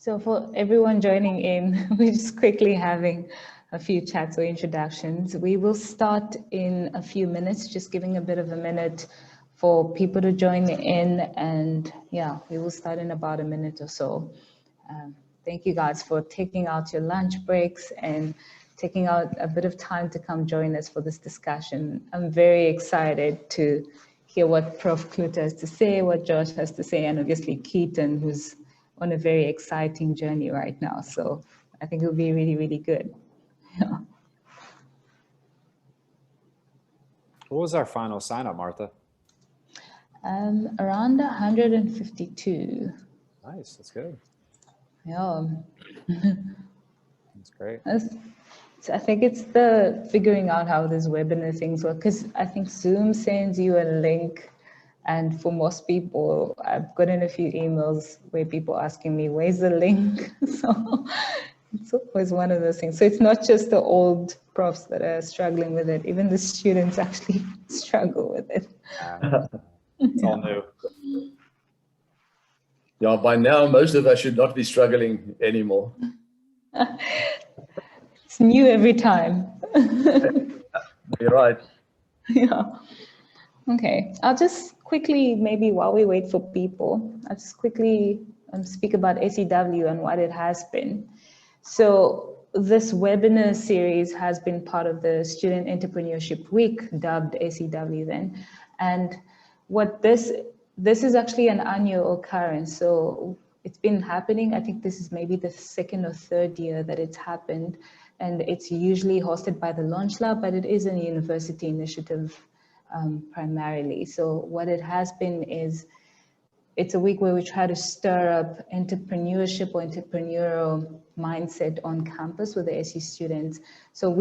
So for everyone joining in, we're just quickly having a few chats or introductions. We will start in a few minutes, just giving a bit of a minute for people to join in. And yeah, we will start in about a minute or so. Thank you guys for taking out your lunch breaks and taking out a bit of time to come join us for this discussion. I'm very excited to hear what Prof. Cloete has to say, what Josh has to say, and obviously Keaton, who's on a very exciting journey right now. So I think it'll be really, really good. Yeah. What was our final sign up, Martha? Around 152. Nice, that's good. Yeah. That's great. I think it's the figuring out how this webinar things work, because I think Zoom sends you a link. And for most people, I've gotten a few emails where people asking me, where's the link? So it's always one of those things. So it's not just the old profs that are struggling with it. Even the students actually struggle with it. It's all new. Yeah, by now, most of us should not be struggling anymore. It's new every time. You're right. Yeah. Okay, I'll just quickly, maybe while we wait for people, I'll just quickly speak about SEW and what it has been. So this webinar series has been part of the Student Entrepreneurship Week, dubbed SEW then. And what this is actually an annual occurrence. So it's been happening. I think this is maybe the second or third year that it's happened. And it's usually hosted by the LaunchLab, but it is a university initiative primarily. So what it has been is, it's a week where we try to stir up entrepreneurship or entrepreneurial mindset on campus with the SE students. So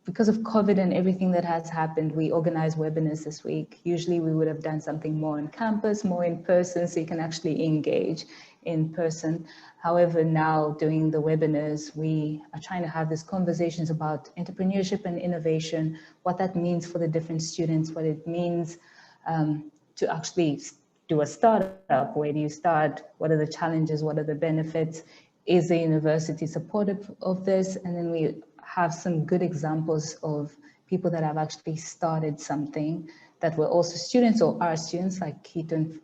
because of COVID and everything that has happened, we organize webinars this week. Usually we would have done something more on campus, more in person, so you can actually engage in person. However, now doing the webinars, we are trying to have these conversations about entrepreneurship and innovation, what that means for the different students, what it means to actually do a startup. Where do you start? What are the challenges? What are the benefits? Is the university supportive of this? And then we have some good examples of people that have actually started something that were also students or are students, like Keaton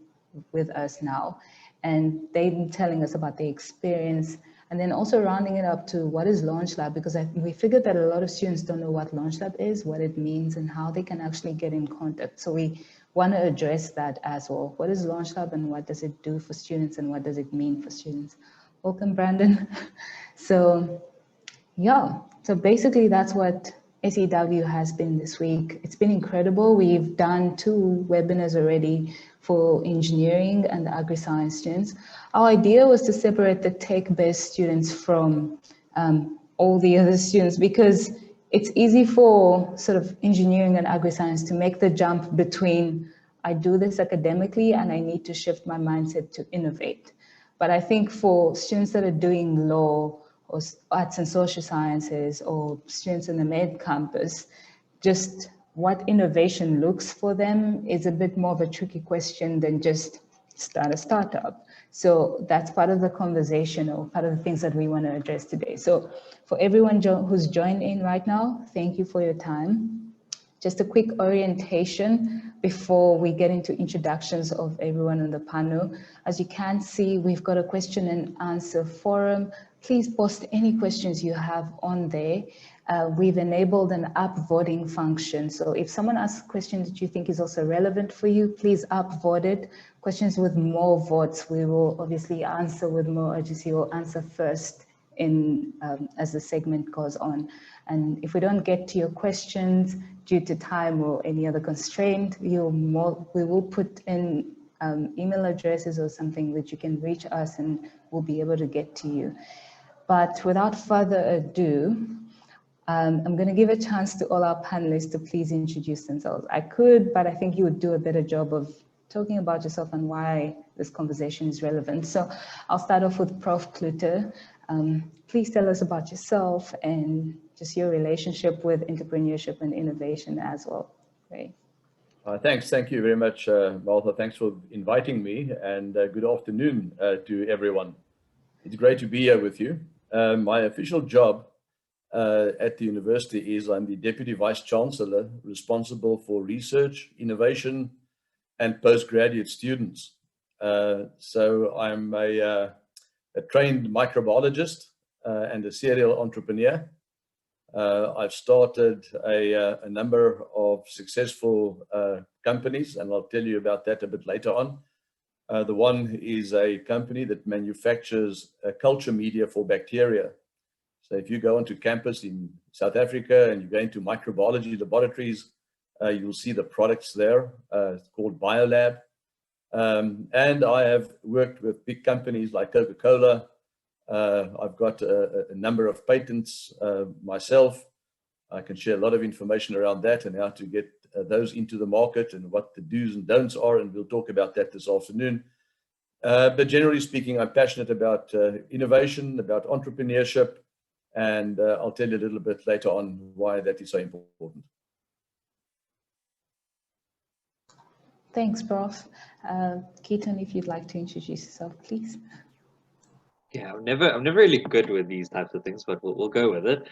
with us now. And they've been telling us about their experience, and then also rounding it up to what is LaunchLab, because we figured that a lot of students don't know what LaunchLab is, what it means, and how they can actually get in contact. So we want to address that as well. What is LaunchLab and what does it do for students and what does it mean for students? Welcome, Brandon. So yeah, so basically that's what SEW has been this week. It's been incredible. We've done 2 webinars already for engineering and agri-science students. Our idea was to separate the tech-based students from all the other students, because it's easy for sort of engineering and agri-science to make the jump between, I do this academically and I need to shift my mindset to innovate. But I think for students that are doing law or arts and social sciences, or students in the med campus, just what innovation looks for them is a bit more of a tricky question than just start a startup. So that's part of the conversation, or part of the things that we want to address today. So for everyone who's joined in right now, thank you for your time. Just a quick orientation before we get into introductions of everyone on the panel. As you can see, we've got a question and answer forum. Please post any questions you have on there. We've enabled an up voting function. So if someone asks a question that you think is also relevant for you, please up vote it. Questions with more votes, we will obviously answer with more urgency, or answer first as the segment goes on. And if we don't get to your questions due to time or any other constraint, we will put in email addresses or something that you can reach us, and we'll be able to get to you. But without further ado, I'm going to give a chance to all our panelists to please introduce themselves. I could, but I think you would do a better job of talking about yourself and why this conversation is relevant. So I'll start off with Prof. Cloete. Please tell us about yourself and just your relationship with entrepreneurship and innovation as well. Great. Thanks. Thank you very much, Martha. Thanks for inviting me, and good afternoon to everyone. It's great to be here with you. My official job at the university is I'm the Deputy Vice-Chancellor responsible for research, innovation, and postgraduate students. So I'm a trained microbiologist and a serial entrepreneur. I've started a number of successful companies, and I'll tell you about that a bit later on. The one is a company that manufactures culture media for bacteria. So if you go onto campus in South Africa and you go into microbiology laboratories, you'll see the products there. It's called BioLab. And I have worked with big companies like Coca-Cola. I've got a number of patents myself. I can share a lot of information around that and how to get those into the market and what the do's and don'ts are, and we'll talk about that this afternoon. But generally speaking, I'm passionate about innovation, about entrepreneurship, and I'll tell you a little bit later on why that is so important. Thanks, Prof. Keaton, if you'd like to introduce yourself, please. Yeah, I'm never really good with these types of things, but we'll go with it.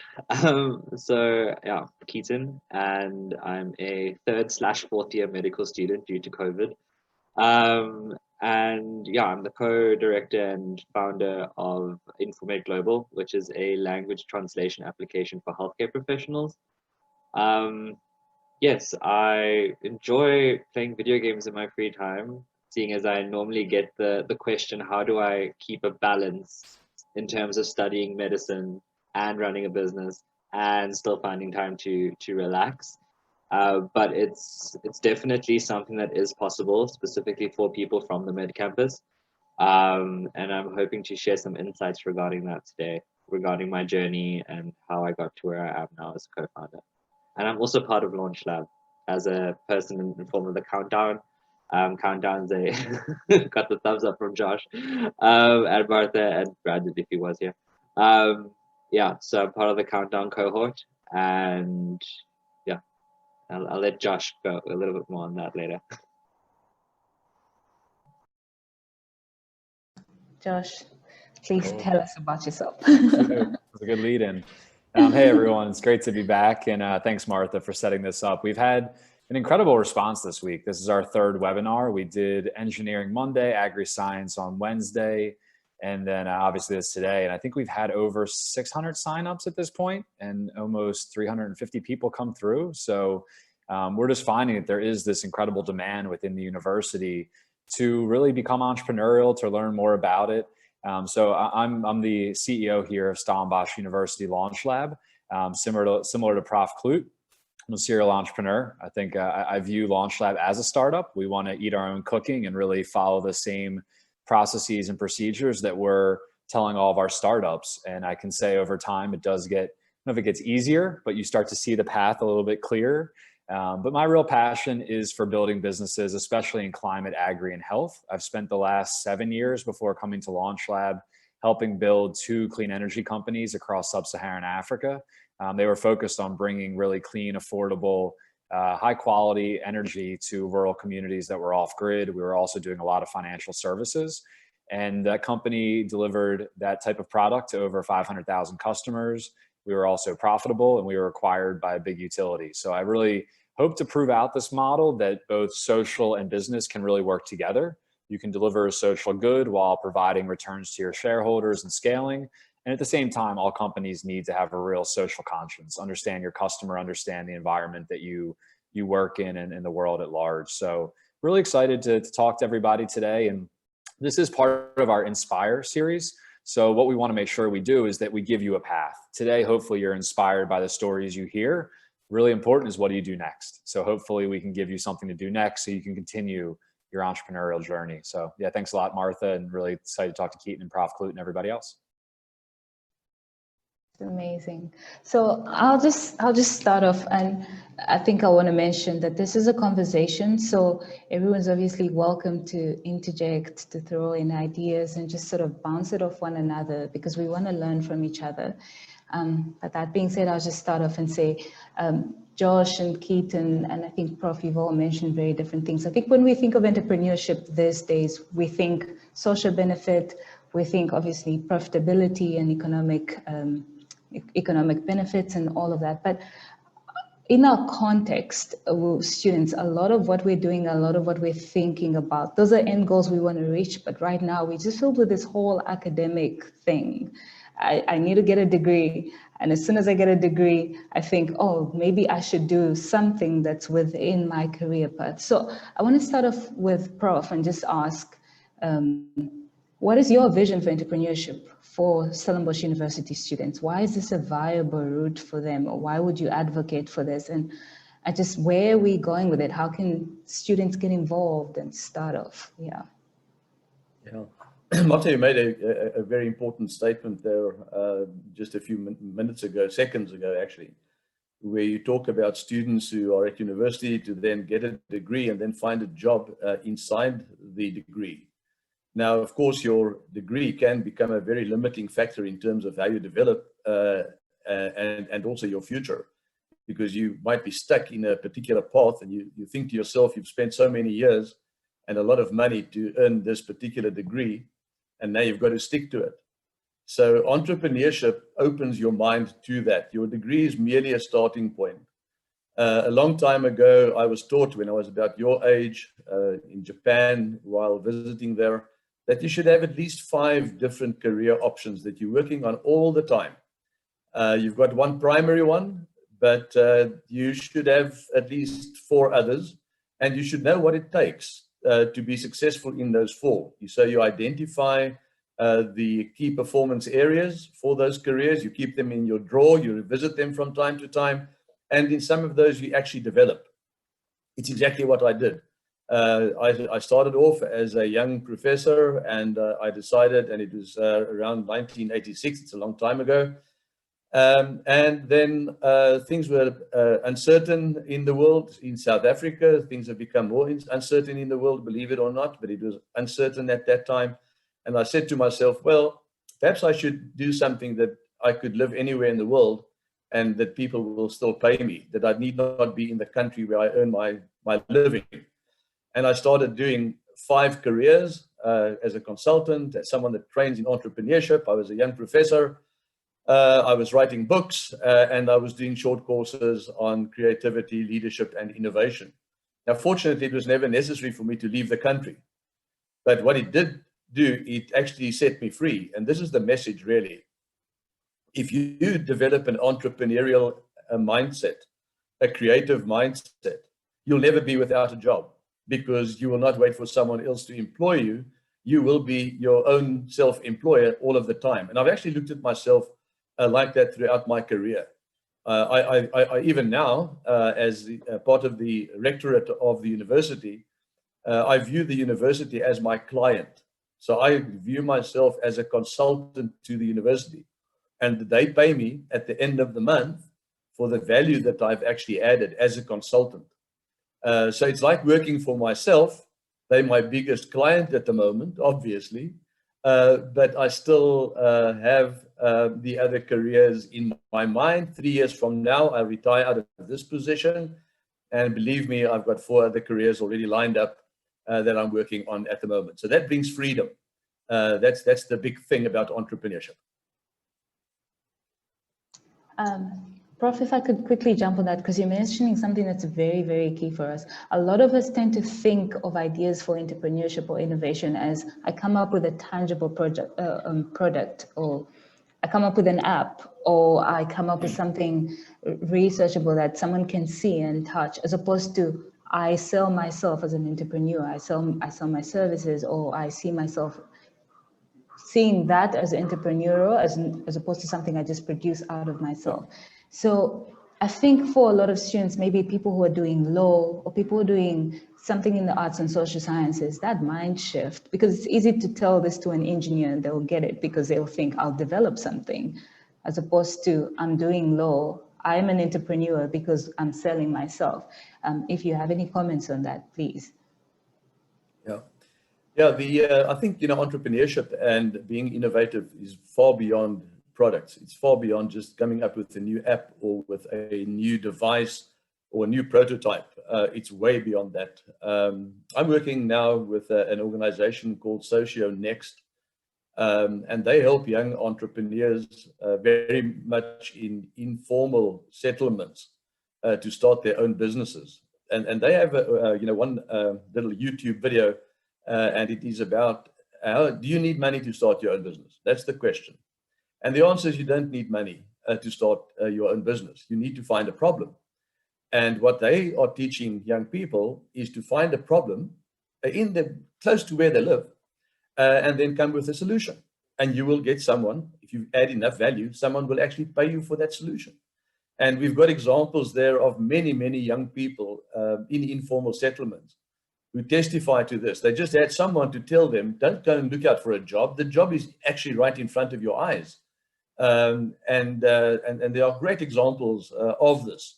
So yeah, Keaton, and I'm a 3rd/4th year medical student due to COVID. And yeah, I'm the co-director and founder of Informate Global, which is a language translation application for healthcare professionals. Yes, I enjoy playing video games in my free time, seeing as I normally get the question, how do I keep a balance in terms of studying medicine and running a business and still finding time to relax? But it's definitely something that is possible, specifically for people from the med campus. And I'm hoping to share some insights regarding that today, regarding my journey and how I got to where I am now as a co-founder. And I'm also part of LaunchLab as a person in form of the Countdown. Countdown's got the thumbs up from Josh, and Martha and Brandon if he was here. Yeah, so I'm part of the Countdown cohort, and yeah, I'll let Josh go a little bit more on that later. Josh, please tell us about yourself. That's a good lead in. Hey everyone, it's great to be back, and thanks Martha for setting this up. We've had an incredible response this week. This is our 3rd webinar. We did Engineering Monday, Agri-Science on Wednesday, and then obviously this today. And I think we've had over 600 signups at this point and almost 350 people come through. So we're just finding that there is this incredible demand within the university to really become entrepreneurial, to learn more about it. So I'm the CEO here of Stellenbosch University LaunchLab, similar to Prof. Cloete. I'm a serial entrepreneur. I think I view LaunchLab as a startup. We want to eat our own cooking and really follow the same processes and procedures that we're telling all of our startups. And I can say over time, it does get, I don't know if it gets easier, but you start to see the path a little bit clearer. But my real passion is for building businesses, especially in climate, agri, and health. I've spent the last 7 years before coming to LaunchLab helping build 2 clean energy companies across sub-Saharan Africa. They were focused on bringing really clean, affordable, high quality energy to rural communities that were off grid. We were also doing a lot of financial services. And that company delivered that type of product to over 500,000 customers. We were also profitable and we were acquired by a big utility. So I really hope to prove out this model that both social and business can really work together. You can deliver a social good while providing returns to your shareholders and scaling. And at the same time, all companies need to have a real social conscience, understand your customer, understand the environment that you work in and in the world at large. So really excited to talk to everybody today. And this is part of our Inspire series. So what we want to make sure we do is that we give you a path. Today, hopefully you're inspired by the stories you hear. Really important is what do you do next? So hopefully we can give you something to do next so you can continue your entrepreneurial journey. So yeah, thanks a lot, Martha, and really excited to talk to Keaton and Prof. Cloete and everybody else. Amazing. So I'll just start off, and I think I want to mention that this is a conversation, so everyone's obviously welcome to interject, to throw in ideas and just sort of bounce it off one another because we want to learn from each other. But that being said, I'll just start off and say, Josh and Keaton, and I think Prof, you've all mentioned very different things. I think when we think of entrepreneurship these days, we think social benefit, we think obviously profitability and economic benefits and all of that. But in our context with students, a lot of what we're doing, a lot of what we're thinking about, those are end goals we want to reach. But right now, we're just filled with this whole academic thing. I need to get a degree. And as soon as I get a degree, I think, oh, maybe I should do something that's within my career path. So I want to start off with Prof and just ask, what is your vision for entrepreneurship for Stellenbosch University students? Why is this a viable route for them? Or why would you advocate for this? And where are we going with it? How can students get involved and start off? Yeah. Marta, you made a very important statement there just a few seconds ago, actually, where you talk about students who are at university to then get a degree and then find a job inside the degree. Now, of course, your degree can become a very limiting factor in terms of how you develop and also your future, because you might be stuck in a particular path and you think to yourself, you've spent so many years and a lot of money to earn this particular degree, and now you've got to stick to it. So entrepreneurship opens your mind to that. Your degree is merely a starting point. A long time ago, I was taught when I was about your age in Japan while visiting there, that you should have at least 5 different career options that you're working on all the time. You've got one primary one, but you should have at least 4 others, and you should know what it takes to be successful in those 4. So you identify the key performance areas for those careers, you keep them in your drawer, you revisit them from time to time, and in some of those you actually develop. It's exactly what I did. I started off as a young professor, and I decided, and it was around 1986, it's a long time ago, and then things were uncertain in the world. In South Africa, things have become more uncertain in the world, believe it or not, but it was uncertain at that time. And I said to myself, well, perhaps I should do something that I could live anywhere in the world and that people will still pay me, that I need not be in the country where I earn my living. And I started doing 5 careers as a consultant, as someone that trains in entrepreneurship. I was a young professor. I was writing books, and I was doing short courses on creativity, leadership, and innovation. Now, fortunately, it was never necessary for me to leave the country. But what it did do, it actually set me free. And this is the message, really. If you develop an entrepreneurial mindset, a creative mindset, you'll never be without a job, because you will not wait for someone else to employ you. You will be your own self-employer all of the time. And I've actually looked at myself like that throughout my career. I even now, as part of the rectorate of the university, I view the university as my client. So I view myself as a consultant to the university, and they pay me at the end of the month for the value that I've actually added as a consultant. So it's like working for myself. They're my biggest client at the moment, obviously, but I still have the other careers in my mind. 3 years from now, I retire out of this position, and believe me, I've got 4 other careers already lined up that I'm working on at the moment. So that brings freedom. That's the big thing about entrepreneurship. Prof, if I could quickly jump on that, because you're mentioning something that's very, very key for us. A lot of us tend to think of ideas for entrepreneurship or innovation as I come up with a tangible product, or I come up with an app, or I come up with something researchable that someone can see and touch, as opposed to I sell myself as an entrepreneur. I sell my services, or I see myself seeing that as entrepreneurial as opposed to something I just produce out of myself. So I think for a lot of students, maybe people who are doing law or people who are doing something in the arts and social sciences, that mind shift, because it's easy to tell this to an engineer and they'll get it because they'll think I'll develop something, as opposed to I'm doing law, I'm an entrepreneur because I'm selling myself. If you have any comments on that, please. Yeah, I think, entrepreneurship and being innovative is far beyond products. It's far beyond just coming up with a new app or with a new device or a new prototype. It's way beyond that. I'm working now with an organization called Socio Next, And they help young entrepreneurs very much in informal settlements to start their own businesses. And they have one little YouTube video, and it is about how do you need money to start your own business? That's the question. And the answer is you don't need money to start your own business. You need to find a problem. And what they are teaching young people is to find a problem close to where they live, and then come with a solution. And you will get someone, if you add enough value, someone will actually pay you for that solution. And we've got examples there of many, many young people in informal settlements who testify to this. They just had someone to tell them, don't go and look out for a job. The job is actually right in front of your eyes. And there are great examples of this,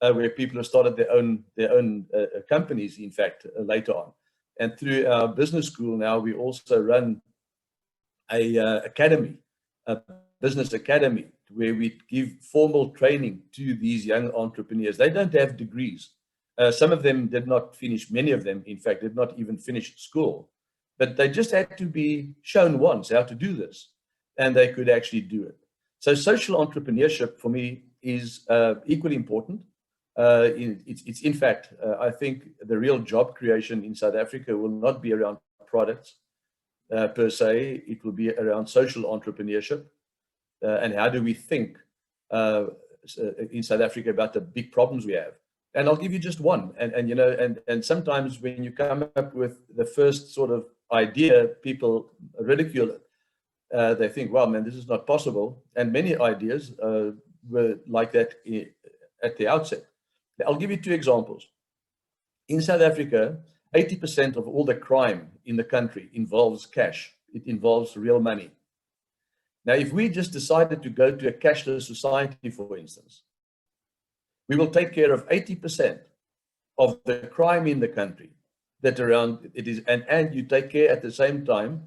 where people have started their own companies, in fact, later on. And through our business school now, we also run a business academy, where we give formal training to these young entrepreneurs. They don't have degrees. Some of them did not finish, many of them, in fact, did not even finish school. But they just had to be shown once how to do this, and they could actually do it. So social entrepreneurship, for me, is equally important. It's in fact, I think the real job creation in South Africa will not be around products per se. It will be around social entrepreneurship, and how do we think in South Africa about the big problems we have. And I'll give you just one. And sometimes when you come up with the first sort of idea, people ridicule it. They think, well, man, this is not possible. And many ideas were like that at the outset. I'll give you two examples. In South Africa, 80% of all the crime in the country involves cash. It involves real money. Now, if we just decided to go to a cashless society, for instance, we will take care of 80% of the crime in the country that around it is, and you take care at the same time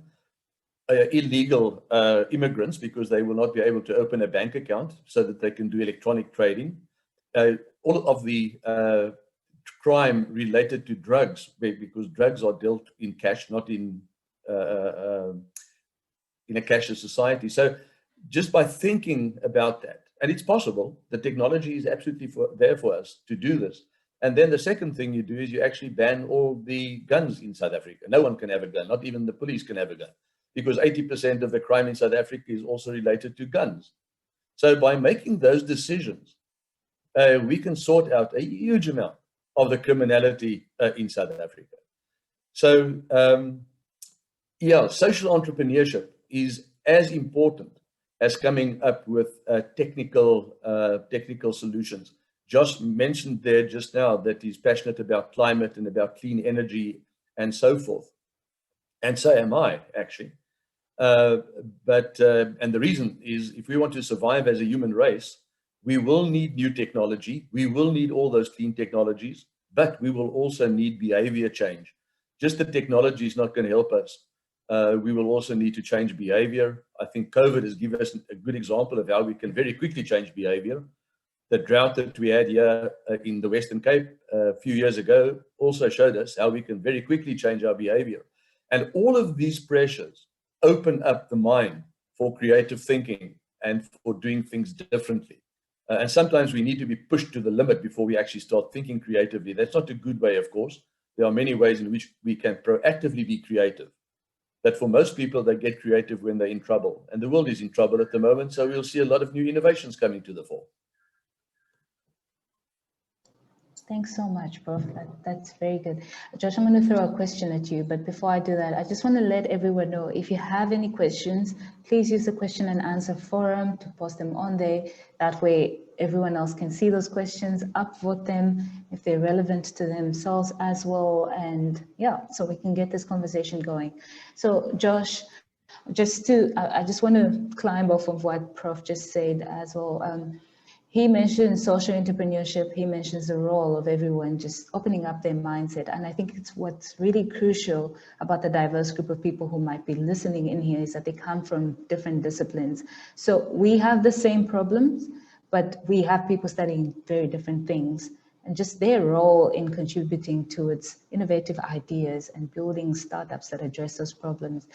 illegal immigrants, because they will not be able to open a bank account so that they can do electronic trading. All of the crime related to drugs, because drugs are dealt in cash, not in a cashless society. So just by thinking about that, and it's possible, the technology is absolutely there for us to do this. And then the second thing you do is you actually ban all the guns in South Africa. No one can have a gun, not even the police can have a gun, because 80% of the crime in South Africa is also related to guns. So by making those decisions, we can sort out a huge amount of the criminality in South Africa. So yeah, social entrepreneurship is as important as coming up with technical solutions. Josh mentioned there just now that he's passionate about climate and about clean energy and so forth. And so am I, actually. And the reason is, if we want to survive as a human race, we will need new technology. We will need all those clean technologies, but we will also need behavior change. Just the technology is not going to help us. We will also need to change behavior. I think COVID has given us a good example of how we can very quickly change behavior. The drought that we had here in the Western Cape a few years ago also showed us how we can very quickly change our behavior. And all of these pressures open up the mind for creative thinking and for doing things differently. And sometimes we need to be pushed to the limit before we actually start thinking creatively. That's not a good way, of course. There are many ways in which we can proactively be creative. But for most people, they get creative when they're in trouble. And the world is in trouble at the moment, so we'll see a lot of new innovations coming to the fore. Thanks so much, Prof. That's very good. Josh, I'm going to throw a question at you, but before I do that, I just want to let everyone know, if you have any questions, please use the question and answer forum to post them on there. That way, everyone else can see those questions, upvote them if they're relevant to themselves as well. And yeah, so we can get this conversation going. So Josh, I just want to climb off of what Prof just said as well. He mentions social entrepreneurship. He mentions the role of everyone just opening up their mindset. And I think it's what's really crucial about the diverse group of people who might be listening in here is that they come from different disciplines. So we have the same problems, but we have people studying very different things. And just their role in contributing towards innovative ideas and building startups that address those problems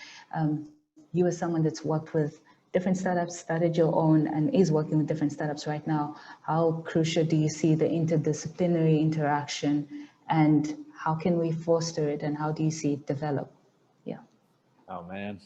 you as someone that's worked with different startups, started your own, and is working with different startups right now, how crucial do you see the interdisciplinary interaction, and how can we foster it, and how do you see it develop? Yeah. Oh man.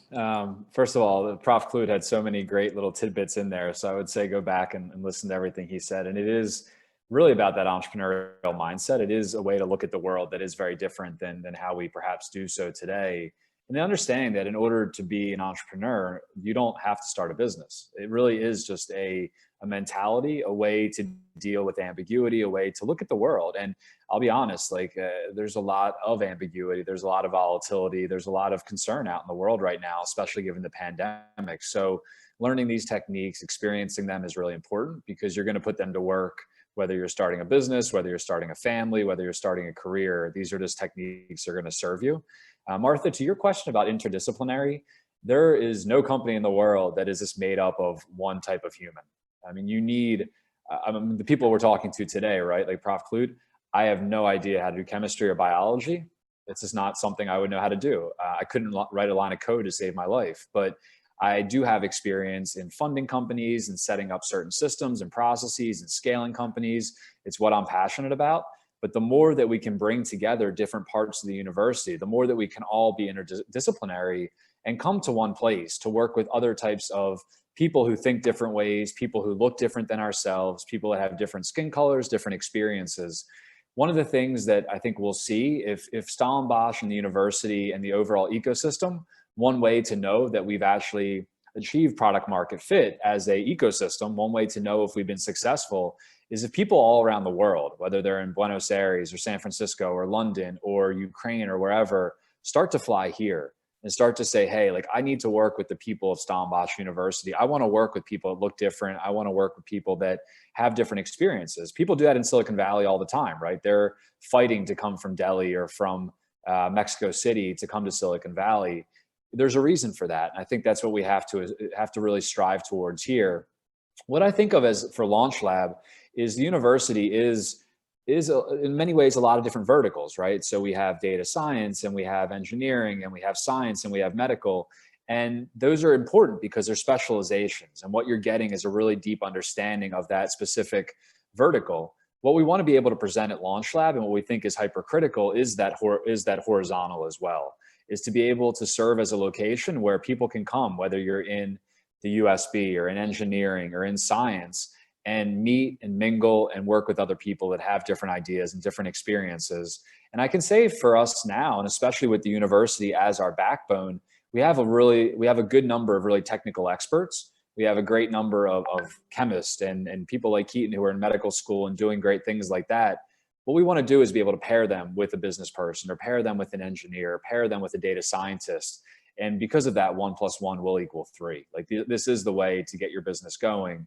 First of all, Prof. Cloete had so many great little tidbits in there. So I would say go back and listen to everything he said. And it is really about that entrepreneurial mindset. It is a way to look at the world that is very different than how we perhaps do so today. And the understanding that in order to be an entrepreneur, you don't have to start a business. It really is just a mentality, a way to deal with ambiguity, a way to look at the world. And I'll be honest, like there's a lot of ambiguity, there's a lot of volatility, there's a lot of concern out in the world right now, especially given the pandemic. So learning these techniques, experiencing them is really important, because you're going to put them to work, whether you're starting a business, whether you're starting a family, whether you're starting a career. These are just techniques that are going to serve you. Martha, to your question about interdisciplinary, there is no company in the world that is just made up of one type of human. I mean, you need, the people we're talking to today, right? Like Prof. Cloete, I have no idea how to do chemistry or biology. It's just not something I would know how to do. I couldn't write a line of code to save my life, but I do have experience in funding companies and setting up certain systems and processes and scaling companies. It's what I'm passionate about. But the more that we can bring together different parts of the university, the more that we can all be interdisciplinary and come to one place to work with other types of people who think different ways, people who look different than ourselves, people that have different skin colors, different experiences. One of the things that I think we'll see if Stellenbosch and the university and the overall ecosystem, one way to know that we've actually achieved product market fit as a ecosystem, one way to know if we've been successful is if people all around the world, whether they're in Buenos Aires or San Francisco or London or Ukraine or wherever, start to fly here and start to say, hey, like I need to work with the people of Stellenbosch University. I want to work with people that look different. I want to work with people that have different experiences. People do that in Silicon Valley all the time, right? They're fighting to come from Delhi or from Mexico City to come to Silicon Valley. There's a reason for that. And I think that's what we have to really strive towards here. What I think of as for LaunchLab is the university is in many ways a lot of different verticals, right? So we have data science and we have engineering and we have science and we have medical. And those are important because they're specializations. And what you're getting is a really deep understanding of that specific vertical. What we want to be able to present at LaunchLab and what we think is hypercritical is that horizontal as well, is to be able to serve as a location where people can come, whether you're in the USB or in engineering or in science, and meet and mingle and work with other people that have different ideas and different experiences. And I can say for us now, and especially with the university as our backbone, we have a good number of really technical experts. We have a great number of chemists and people like Keaton who are in medical school and doing great things like that. What we want to do is be able to pair them with a business person or pair them with an engineer, or pair them with a data scientist. And because of that, 1 + 1 will equal 3. Like this is the way to get your business going.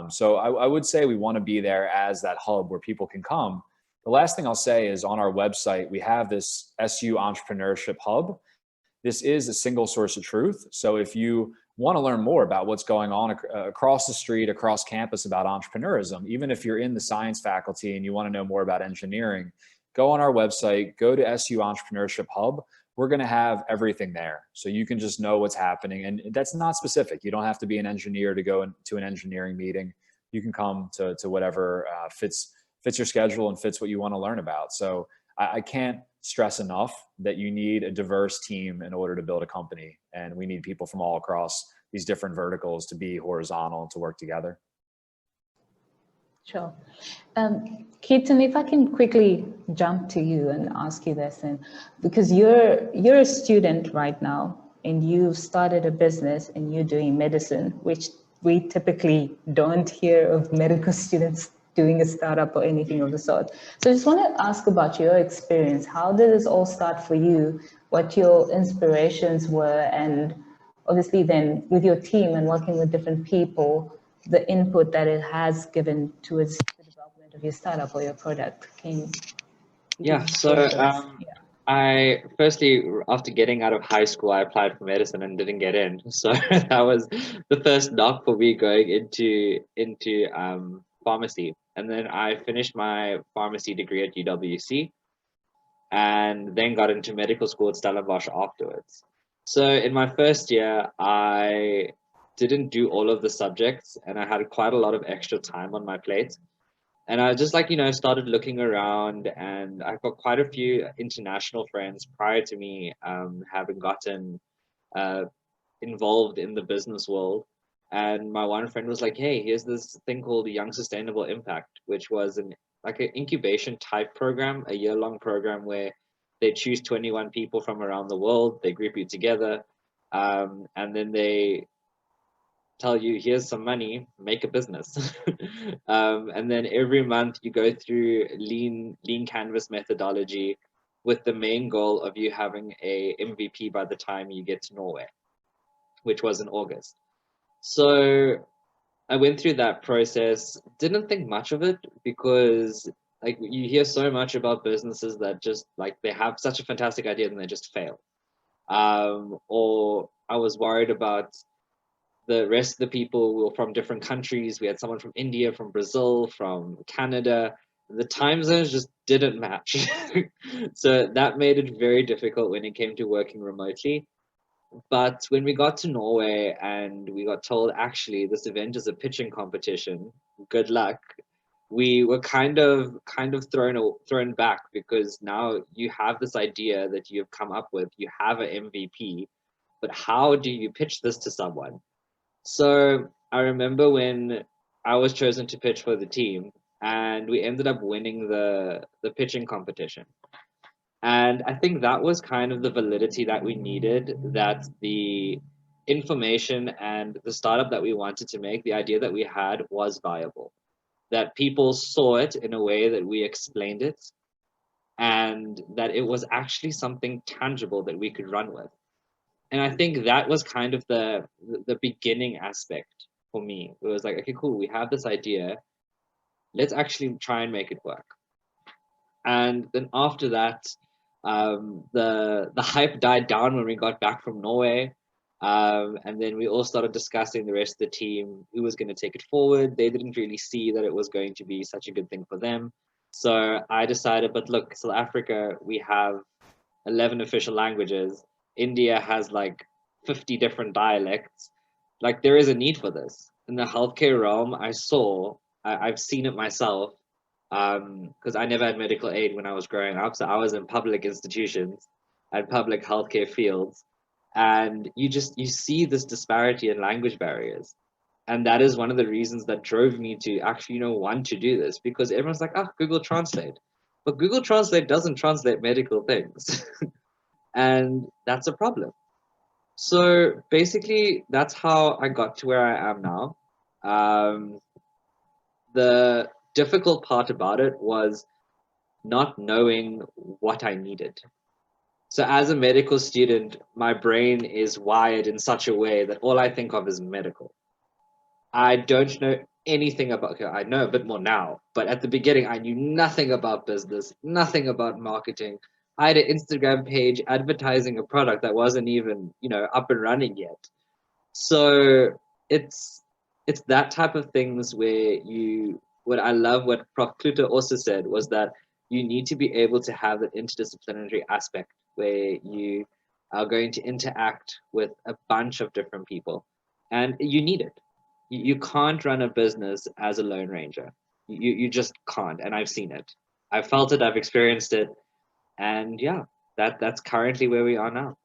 So I would say we want to be there as that hub where people can come. The last thing I'll say is on our website, we have this SU Entrepreneurship Hub. This is a single source of truth. So if you want to learn more about what's going on across the street, across campus about entrepreneurism, even if you're in the science faculty and you want to know more about engineering, go on our website, go to SU Entrepreneurship Hub. We're going to have everything there. So you can just know what's happening. And that's not specific. You don't have to be an engineer to go to an engineering meeting. You can come to whatever fits your schedule and fits what you want to learn about. So I can't stress enough that you need a diverse team in order to build a company. And we need people from all across these different verticals to be horizontal and to work together. Sure. Keaton, if I can quickly jump to you and ask you this, and because you're a student right now and you've started a business and you're doing medicine, which we typically don't hear of medical students doing a startup or anything of the sort. So I just want to ask about your experience. How did this all start for you? What your inspirations were, and obviously then with your team and working with different people, the input that it has given towards the development of your startup or your product. I firstly, after getting out of high school, I applied for medicine and didn't get in. So that was the first knock for me going into pharmacy. And then I finished my pharmacy degree at UWC and then got into medical school at Stellenbosch afterwards. So in my first year, I didn't do all of the subjects and I had quite a lot of extra time on my plate. And I just started looking around, and I've got quite a few international friends prior to me having gotten involved in the business world. And my one friend was like, hey, here's this thing called the Young Sustainable Impact, which was an incubation type program, a year-long program where they choose 21 people from around the world, they group you together, and then they tell you, here's some money, make a business. And then every month you go through lean canvas methodology with the main goal of you having a MVP by the time you get to Norway, which was in August. So I went through that process, didn't think much of it because you hear so much about businesses that just they have such a fantastic idea and they just fail. Or I was worried about the rest of the people were from different countries. We had someone from India, from Brazil, from Canada. The time zones just didn't match. So that made it very difficult when it came to working remotely. But when we got to Norway and we got told, actually, this event is a pitching competition, good luck, we were kind of thrown back, because now you have this idea that you've come up with, you have an MVP, but how do you pitch this to someone? So I remember when I was chosen to pitch for the team, and we ended up winning the pitching competition. And I think that was kind of the validity that we needed, that the information and the startup that we wanted to make, the idea that we had, was viable, that people saw it in a way that we explained it, and that it was actually something tangible that we could run with. And I think that was kind of the beginning aspect for me. It was like, okay, cool, we have this idea, let's actually try and make it work. And then after that, the hype died down when we got back from Norway. And then we all started discussing, the rest of the team, who was going to take it forward. They didn't really see that it was going to be such a good thing for them. So I decided, but look, South Africa, we have 11 official languages. India has 50 different dialects. There is a need for this. In the healthcare realm, I've seen it myself, because I never had medical aid when I was growing up. So I was in public institutions and public healthcare fields. And you see this disparity in language barriers. And that is one of the reasons that drove me to actually, want to do this, because everyone's like, Google Translate. But Google Translate doesn't translate medical things. And that's a problem. So basically, that's how I got to where I am now. The difficult part about it was not knowing what I needed. So as a medical student, my brain is wired in such a way that all I think of is medical. I don't know anything about, okay, I know a bit more now, but at the beginning, I knew nothing about business, nothing about marketing. I had an Instagram page advertising a product that wasn't even, up and running yet. So it's that type of things where what I love, what Prof Cloete also said, was that you need to be able to have that interdisciplinary aspect where you are going to interact with a bunch of different people, and you need it. You can't run a business as a lone ranger. You just can't, and I've seen it. I've felt it, I've experienced it, and yeah, that's currently where we are now.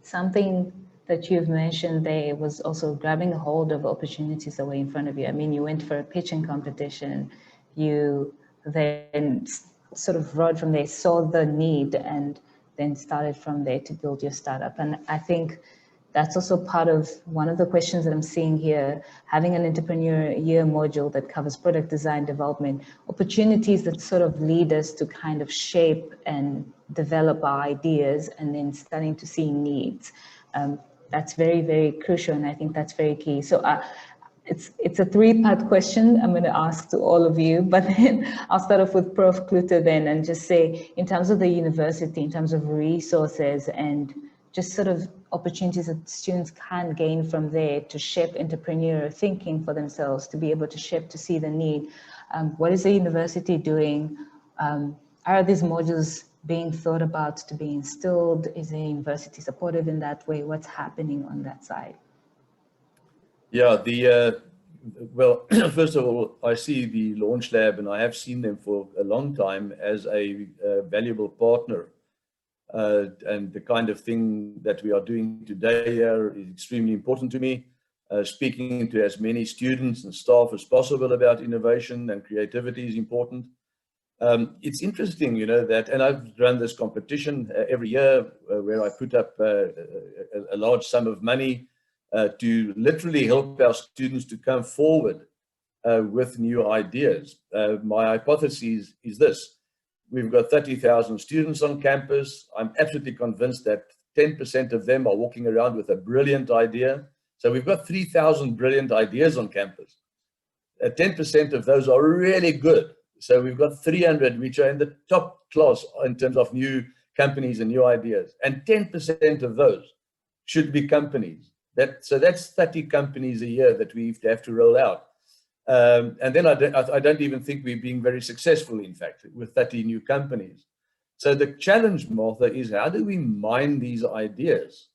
Something that you've mentioned there was also grabbing a hold of opportunities that were in front of you. I mean, you went for a pitching competition, you then sort of rode from there, saw the need, and then started from there to build your startup. And I think that's also part of one of the questions that I'm seeing here, having an entrepreneur year module that covers product design, development, opportunities that sort of lead us to kind of shape and develop our ideas, and then starting to see needs. That's very, very crucial, and I think that's very key. So it's a three-part question I'm going to ask to all of you, but then I'll start off with Prof. Cloete then, and just say, in terms of the university, in terms of resources and just sort of opportunities that students can gain from there to shape entrepreneurial thinking for themselves, to be able to shape, to see the need. What is the university doing? Are these modules being thought about to be instilled? Is the university supportive in that way? What's happening on that side? Yeah, well, first of all, I see the LaunchLab, and I have seen them for a long time, as a valuable partner. And the kind of thing that we are doing today here is extremely important to me. Speaking to as many students and staff as possible about innovation and creativity is important. It's interesting, you know, that, and I've run this competition every year where I put up a large sum of money to literally help our students to come forward with new ideas. My hypothesis is this: we've got 30,000 students on campus. I'm absolutely convinced that 10% of them are walking around with a brilliant idea. So we've got 3,000 brilliant ideas on campus. 10% of those are really good. So we've got 300 which are in the top class in terms of new companies and new ideas. And 10% of those should be companies. So that's 30 companies a year that we have to roll out. And then I don't even think we're being very successful, in fact, with 30 new companies. So the challenge, Martha, is how do we mine these ideas?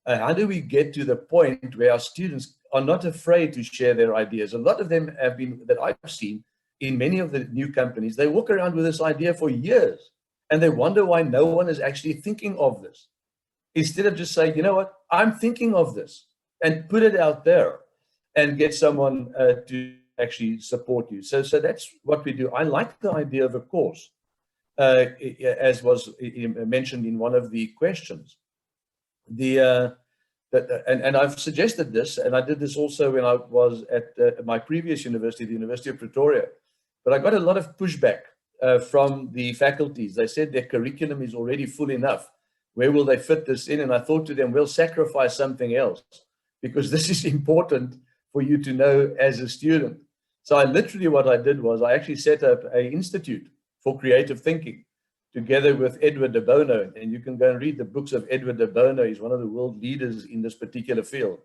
How do we get to the point where our students are not afraid to share their ideas? A lot of them have been, that I've seen in many of the new companies, they walk around with this idea for years and they wonder why no one is actually thinking of this. Instead of just saying, you know what, I'm thinking of this, and put it out there and get someone to actually support you. So that's what we do. I like the idea of a course, as was mentioned in one of the questions. And I've suggested this, and I did this also when I was at my previous university, the University of Pretoria, but I got a lot of pushback from the faculties. They said their curriculum is already full enough. Where will they fit this in? And I thought to them, we'll sacrifice something else, because this is important for you to know as a student. So I literally, what I did was I actually set up an institute for creative thinking together with Edward de Bono. And you can go and read the books of Edward de Bono. He's one of the world leaders in this particular field.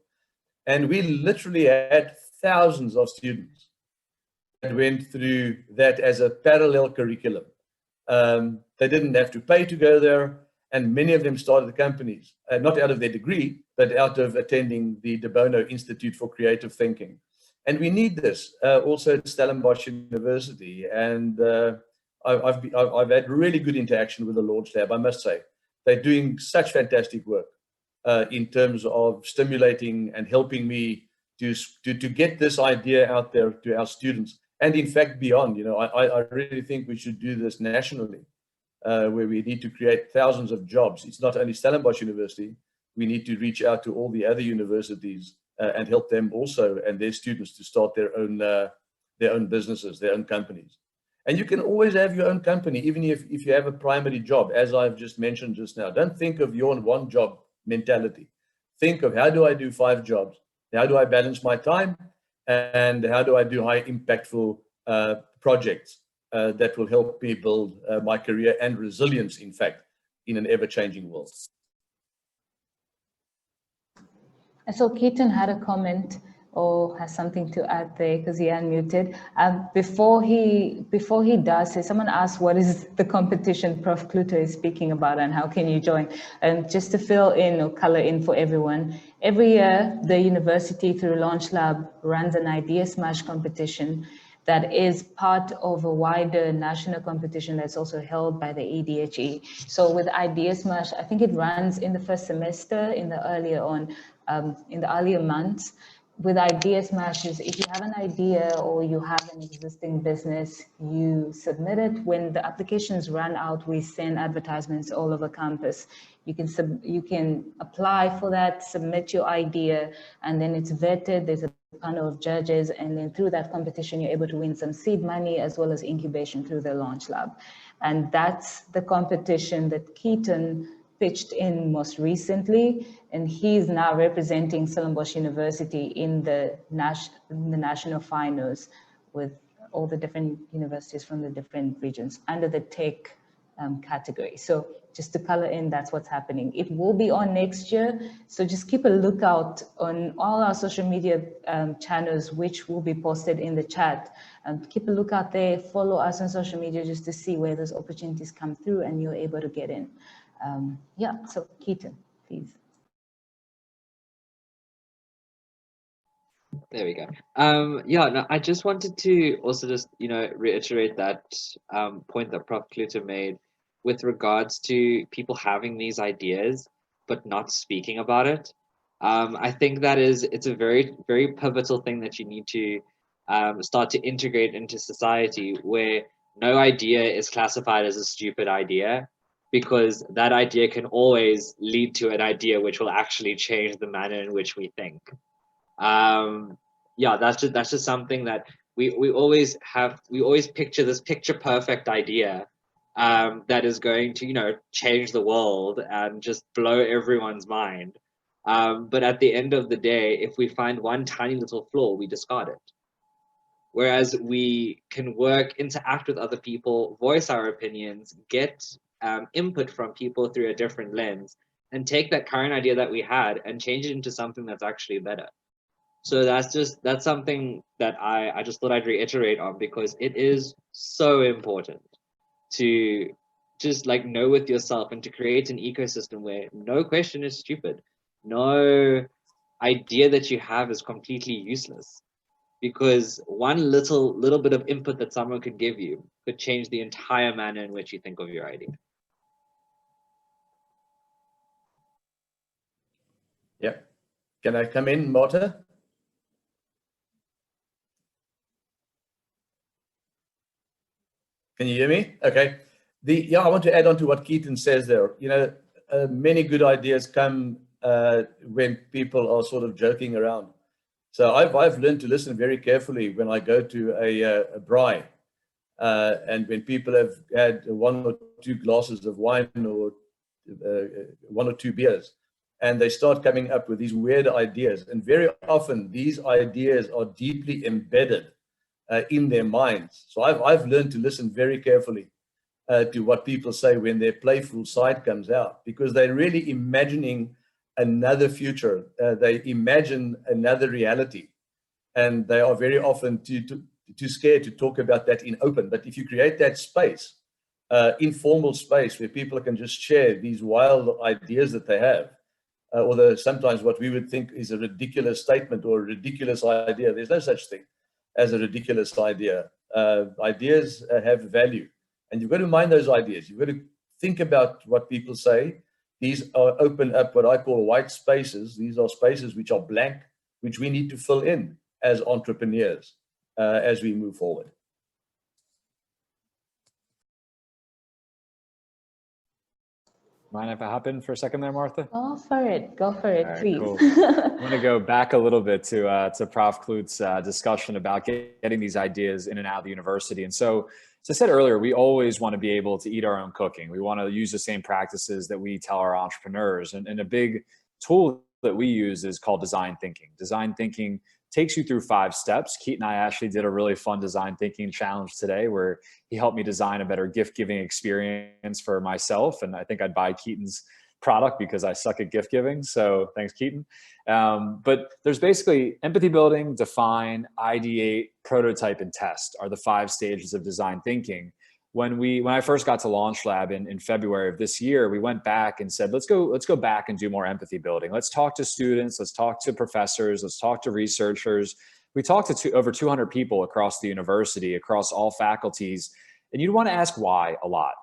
And we literally had thousands of students that went through that as a parallel curriculum. They didn't have to pay to go there. And many of them started companies, not out of their degree, but out of attending the De Bono Institute for Creative Thinking. And we need this also at Stellenbosch University. And I've had really good interaction with the LaunchLab, I must say. They're doing such fantastic work in terms of stimulating and helping me to get this idea out there to our students. And in fact, beyond, you know, I really think we should do this nationally. Where we need to create thousands of jobs. It's not only Stellenbosch University. We need to reach out to all the other universities and help them also and their students to start their own businesses, their own companies. And you can always have your own company, even if you have a primary job, as I've just mentioned just now. Don't think of your one job mentality. Think of, how do I do 5 jobs? How do I balance my time? And how do I do high impactful projects? That will help me build my career and resilience, in fact, in an ever-changing world. And so Keaton had a comment or has something to add there because he unmuted. Before he does say, someone asked what is the competition Prof. Cloete is speaking about and how can you join? And just to fill in or color in for everyone, every year the university through LaunchLab runs an Idea Smash competition that is part of a wider national competition that's also held by the EDHE. So with Idea Smash, I think it runs in the first semester in the earlier months. With Idea Smashes, if you have an idea or you have an existing business, you submit it. When the applications run out, we send advertisements all over campus. You can apply for that, submit your idea, and then it's vetted. There's a panel of judges, and then through that competition, you're able to win some seed money as well as incubation through the LaunchLab. And that's the competition that Keaton pitched in most recently, and he's now representing Stellenbosch University in the national finals with all the different universities from the different regions under the tech category. So just to color in that's what's happening. It will be on next year, so just keep a lookout on all our social media channels, which will be posted in the chat. Keep a lookout there, follow us on social media just to see where those opportunities come through and you're able to get in. Yeah, so Keaton, please. There we go. Yeah, no, I just wanted to also just, reiterate that point that Prof. Cloete made with regards to people having these ideas, but not speaking about it. I think it's a very, very pivotal thing that you need to start to integrate into society, where no idea is classified as a stupid idea, because that idea can always lead to an idea which will actually change the manner in which we think. Yeah, that's just something that we always picture this picture perfect idea that is going to change the world and just blow everyone's mind. But at the end of the day, if we find one tiny little flaw, we discard it. Whereas we can work, interact with other people, voice our opinions, get input from people through a different lens, and take that current idea that we had and change it into something that's actually better. So that's something that I just thought I'd reiterate on, because it is so important to just know with yourself and to create an ecosystem where no question is stupid. No idea that you have is completely useless, because one little bit of input that someone could give you could change the entire manner in which you think of your idea. Yep. Can I come in, Martha? Can you hear me? Okay. Yeah, I want to add on to what Keaton says there. Many good ideas come when people are sort of joking around. So I've learned to listen very carefully when I go to a braai, and when people have had 1 or 2 glasses of wine or 1 or 2 beers, and they start coming up with these weird ideas. And very often these ideas are deeply embedded in their minds. So I've learned to listen very carefully to what people say when their playful side comes out, because they're really imagining another future. They imagine another reality, and they are very often too scared to talk about that in open. But if you create that space, informal space where people can just share these wild ideas that they have, or sometimes what we would think is a ridiculous statement or a ridiculous idea. There's no such thing as a ridiculous idea. Ideas have value, and you've got to mind those ideas. You've got to think about what people say. These are open up what I call white spaces. These are spaces which are blank, which we need to fill in as entrepreneurs as we move forward. Mind if I hop in for a second there, Martha? Go for it, right, please. Cool. I'm going to go back a little bit to Prof. Cloete's discussion about getting these ideas in and out of the university. And so, as I said earlier, we always want to be able to eat our own cooking. We want to use the same practices that we tell our entrepreneurs. And a big tool that we use is called design thinking. Design thinking takes you through 5 steps. Keaton and I actually did a really fun design thinking challenge today where he helped me design a better gift giving experience for myself. And I think I'd buy Keaton's product because I suck at gift giving. So thanks, Keaton. But there's basically empathy building, define, ideate, prototype, and test are the 5 stages of design thinking. When I first got to LaunchLab in February of this year, we went back and said, let's go back and do more empathy building. Let's talk to students, let's talk to professors, let's talk to researchers. We talked to over 200 people across the university, across all faculties, and you'd want to ask why a lot.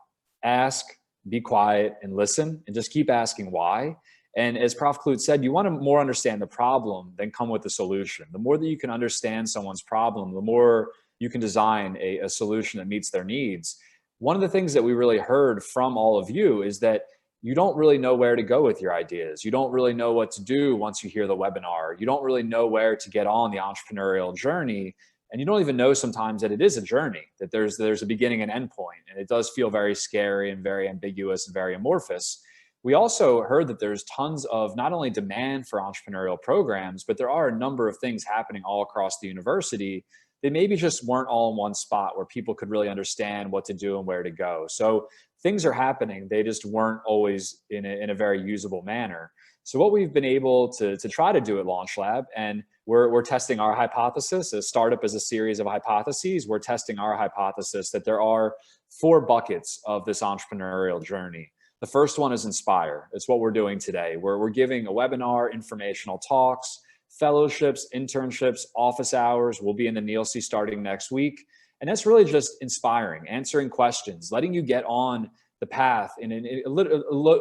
Ask, be quiet, and listen, and just keep asking why. And as Prof. Cloete said, you want to more understand the problem than come with a solution. The more that you can understand someone's problem, the more you can design a solution that meets their needs. One of the things that we really heard from all of you is that you don't really know where to go with your ideas. You don't really know what to do once you hear the webinar. You don't really know where to get on the entrepreneurial journey. And you don't even know sometimes that it is a journey, that there's a beginning and end point. And it does feel very scary and very ambiguous and very amorphous. We also heard that there's tons of not only demand for entrepreneurial programs, but there are a number of things happening all across the university. They maybe just weren't all in one spot where people could really understand what to do and where to go. So things are happening. They just weren't always in a very usable manner. So what we've been able to try to do at LaunchLab, and we're testing our hypothesis. A startup is a series of hypotheses. We're testing our hypothesis that there are 4 buckets of this entrepreneurial journey. The first one is inspire. It's what we're doing today. We're giving a webinar, informational talks, fellowships, internships, office hours. We'll be in the Nielsen starting next week. And that's really just inspiring, answering questions, letting you get on the path in a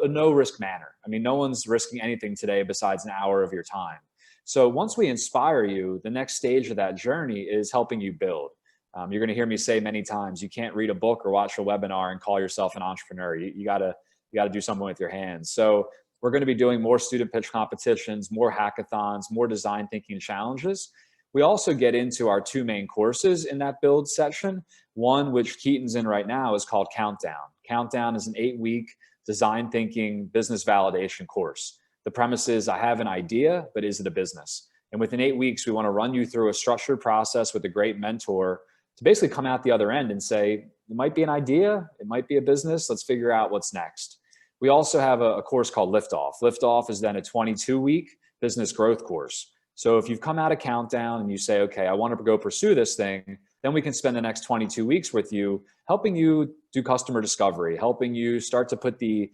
no-risk manner. I mean, no one's risking anything today besides an hour of your time. So once we inspire you, the next stage of that journey is helping you build. You're going to hear me say many times, you can't read a book or watch a webinar and call yourself an entrepreneur. You gotta do something with your hands. So we're going to be doing more student pitch competitions, more hackathons, more design thinking challenges. We also get into our 2 main courses in that build section. One, which Keaton's in right now, is called Countdown. Countdown is an 8-week design thinking business validation course. The premise is, I have an idea, but is it a business? And within 8 weeks, we want to run you through a structured process with a great mentor to basically come out the other end and say, it might be an idea, it might be a business, let's figure out what's next. We also have a course called Liftoff. Liftoff is then a 22-week business growth course. So if you've come out of Countdown and you say, okay, I want to go pursue this thing, then we can spend the next 22 weeks with you, helping you do customer discovery, helping you start to put the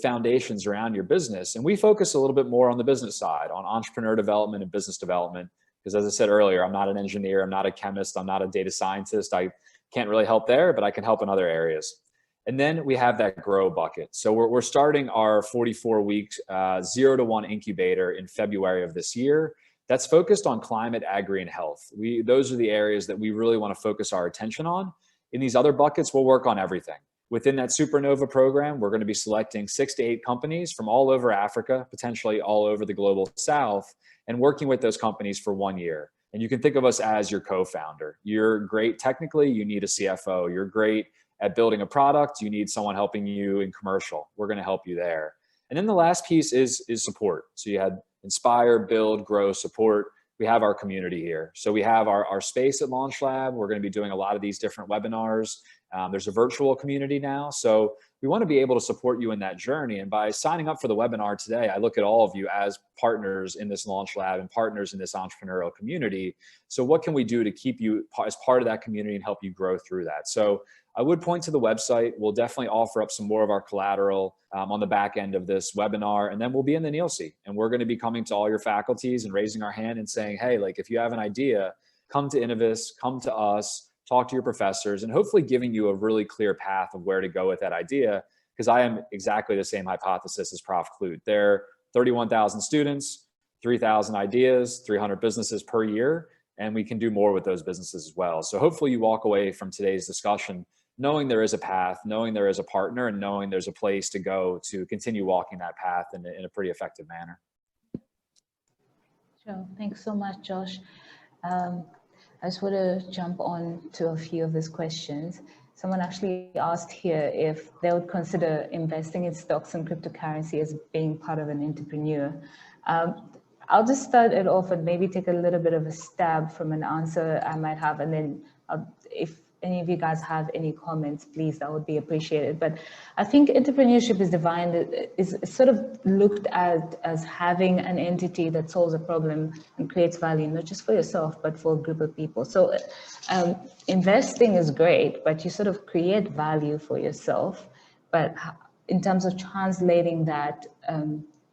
foundations around your business. And we focus a little bit more on the business side, on entrepreneur development and business development. Because as I said earlier, I'm not an engineer, I'm not a chemist, I'm not a data scientist. I can't really help there, but I can help in other areas. And then we have that grow bucket. So we're starting our 44-week 0 to 1 incubator in February of this year. That's focused on climate, agri, and health. Those are the areas that we really want to focus our attention on. In these other buckets, we'll work on everything. Within that Supernova program, we're going to be selecting 6 to 8 companies from all over Africa, potentially all over the global South, and working with those companies for 1 year. And you can think of us as your co-founder. You're great technically, you need a CFO. You're great at building a product, you need someone helping you in commercial. We're going to help you there. And then the last piece is support. So you had inspire, build, grow, support. We have our community here. So we have our space at LaunchLab. We're going to be doing a lot of these different webinars. There's a virtual community now. So we want to be able to support you in that journey. And by signing up for the webinar today, I look at all of you as partners in this LaunchLab and partners in this entrepreneurial community. So what can we do to keep you as part of that community and help you grow through that? So I would point to the website. We'll definitely offer up some more of our collateral on the back end of this webinar, and then we'll be in the Nielsen. And we're going to be coming to all your faculties and raising our hand and saying, hey, like if you have an idea, come to Innovis, come to us, talk to your professors, and hopefully giving you a really clear path of where to go with that idea. Because I am exactly the same hypothesis as Prof. Cloete. There are 31,000 students, 3,000 ideas, 300 businesses per year, and we can do more with those businesses as well. So hopefully you walk away from today's discussion knowing there is a path, knowing there is a partner, and knowing there's a place to go to continue walking that path in a pretty effective manner. Sure. Thanks so much, Josh. I just want to jump on to a few of these questions. Someone actually asked here if they would consider investing in stocks and cryptocurrency as being part of an entrepreneur. I'll just start it off and maybe take a little bit of a stab from an answer I might have, and then if any of you guys have any comments, please, that would be appreciated. But I think entrepreneurship is sort of looked at as having an entity that solves a problem and creates value, not just for yourself, but for a group of people. So investing is great, but you sort of create value for yourself. But in terms of translating that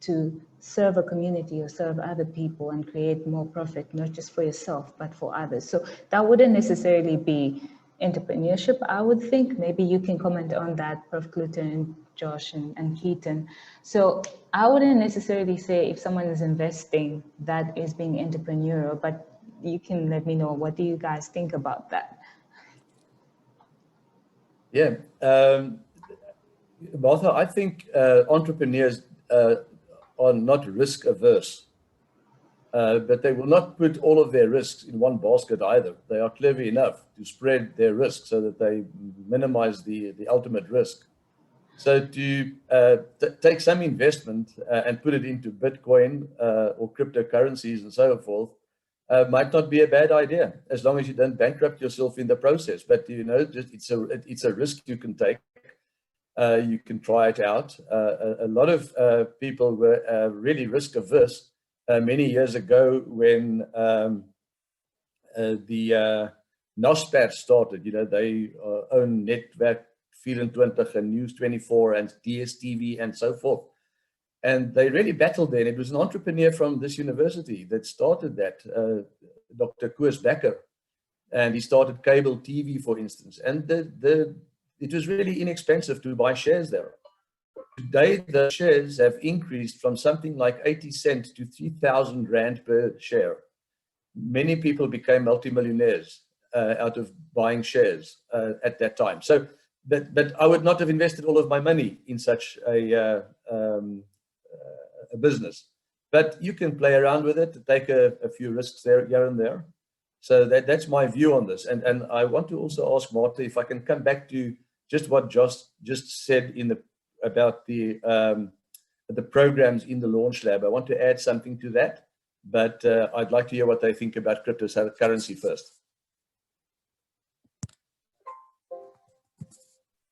to serve a community or serve other people and create more profit, not just for yourself, but for others. So that wouldn't necessarily be entrepreneurship, I would think. Maybe you can comment on that, Prof. Cloete and Josh and Keaton. So I wouldn't necessarily say if someone is investing, that is being entrepreneurial, but you can let me know, what do you guys think about that? Yeah, Martha, I think entrepreneurs are not risk averse. But they will not put all of their risks in one basket either. They are clever enough to spread their risk so that they minimize the ultimate risk. So to take some investment and put it into Bitcoin or cryptocurrencies and so forth might not be a bad idea, as long as you don't bankrupt yourself in the process. But you know, just it's a risk you can take. you can try it out. A lot of people were really risk averse many years ago when the NOSPAT started. You know, they own Netwerk 24 and News 24 and DSTV and so forth. And they really battled there. And it was an entrepreneur from this university that started that, Dr. Koos Becker. And he started cable TV, for instance. And it was really inexpensive to buy shares there. Today, the shares have increased from something like 80 cents to 3,000 Rand per share. Many people became multimillionaires out of buying shares at that time. So, but I would not have invested all of my money in such a business. But you can play around with it, take a few risks there, here and there. So that's my view on this. And I want to also ask Martha if I can come back to just what Josh just said about the programs in the LaunchLab. I want to add something to that, but I'd like to hear what they think about cryptocurrency first.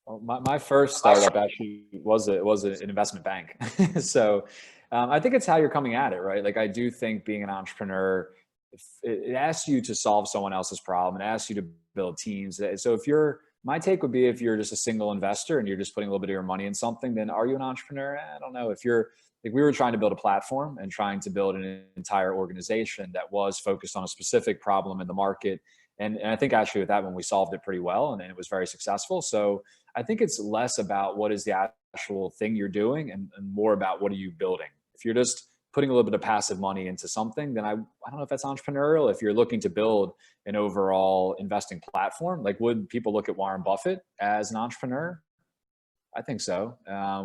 Well, my first startup actually was an investment bank. So I think it's how you're coming at it, right? Like, I do think being an entrepreneur, it asks you to solve someone else's problem. It asks you to build teams. So my take would be, if you're just a single investor and you're just putting a little bit of your money in something, then are you an entrepreneur? I don't know. If you're, like, we were trying to build a platform and trying to build an entire organization that was focused on a specific problem in the market. And I think actually with that one, we solved it pretty well, and it was very successful. So I think it's less about what is the actual thing you're doing and more about what are you building. If you're just putting a little bit of passive money into something, then I don't know if that's entrepreneurial. If you're looking to build an overall investing platform, like, would people look at Warren Buffett as an entrepreneur? I think so.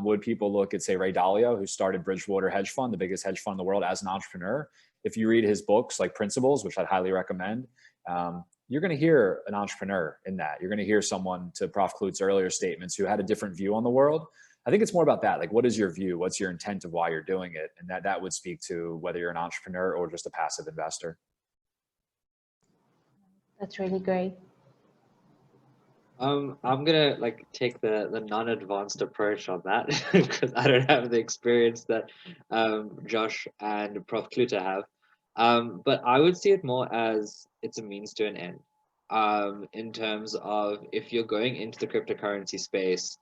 Would people look at, say, Ray Dalio, who started Bridgewater Hedge Fund, the biggest hedge fund in the world, as an entrepreneur? If you read his books like Principles, which I'd highly recommend, you're going to hear an entrepreneur in that. You're going to hear someone, to Prof. Cloete's earlier statements, who had a different view on the world. I think it's more about that. Like, what is your view? What's your intent of why you're doing it? And that would speak to whether you're an entrepreneur or just a passive investor. That's really great. I'm gonna take the non-advanced approach on that because I don't have the experience that Josh and Prof. Cloete have. But I would see it more as it's a means to an end. In terms of, if you're going into the cryptocurrency space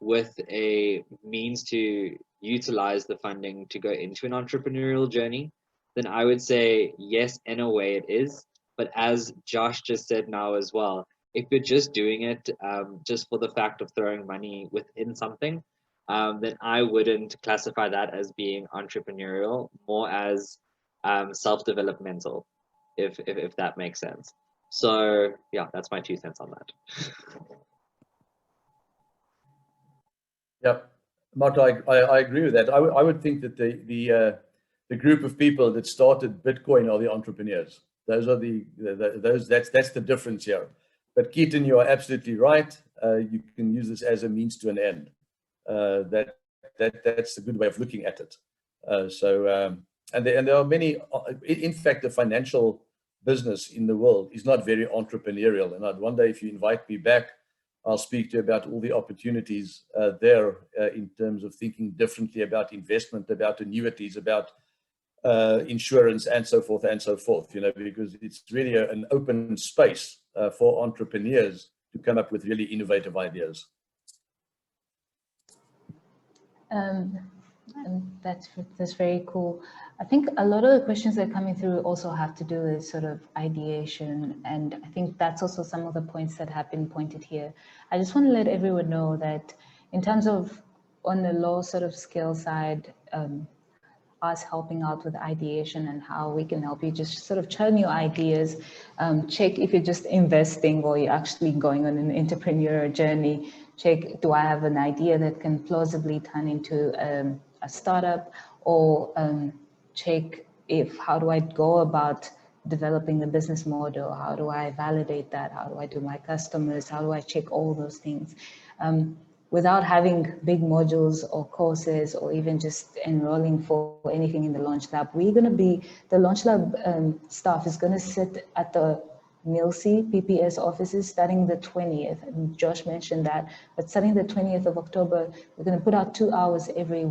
with a means to utilize the funding to go into an entrepreneurial journey, then I would say yes, in a way it is. But as Josh just said now as well, if you're just doing it just for the fact of throwing money within something, then I wouldn't classify that as being entrepreneurial, more as self-developmental, if that makes sense. So yeah, that's my 2 cents on that. Yep, Marta, I agree with that. I would think that the group of people that started Bitcoin are the entrepreneurs. Those are that's the difference here. But Keaton, you are absolutely right. You can use this as a means to an end. That's a good way of looking at it. And there are many. In fact, the financial business in the world is not very entrepreneurial. And I'd wonder if you invite me back, I'll speak to you about all the opportunities there in terms of thinking differently about investment, about annuities, about insurance, and so forth and so forth. You know, because it's really an open space for entrepreneurs to come up with really innovative ideas. And that's very cool. I think a lot of the questions that are coming through also have to do with sort of ideation, and I think that's also some of the points that have been pointed here. I just want to let everyone know that in terms of on the low sort of skill side, us helping out with ideation and how we can help you just sort of churn your ideas, check if you're just investing or you're actually going on an entrepreneurial journey. Check, do I have an idea that can plausibly turn into a startup, or check how do I go about developing the business model? How do I validate that? How do I do my customers? How do I check all those things? Without having big modules or courses or even just enrolling for anything in the LaunchLab, the LaunchLab staff is going to sit at the MILC, PPS offices starting the 20th. And Josh mentioned that, but starting the 20th of October, we're going to put out 2 hours every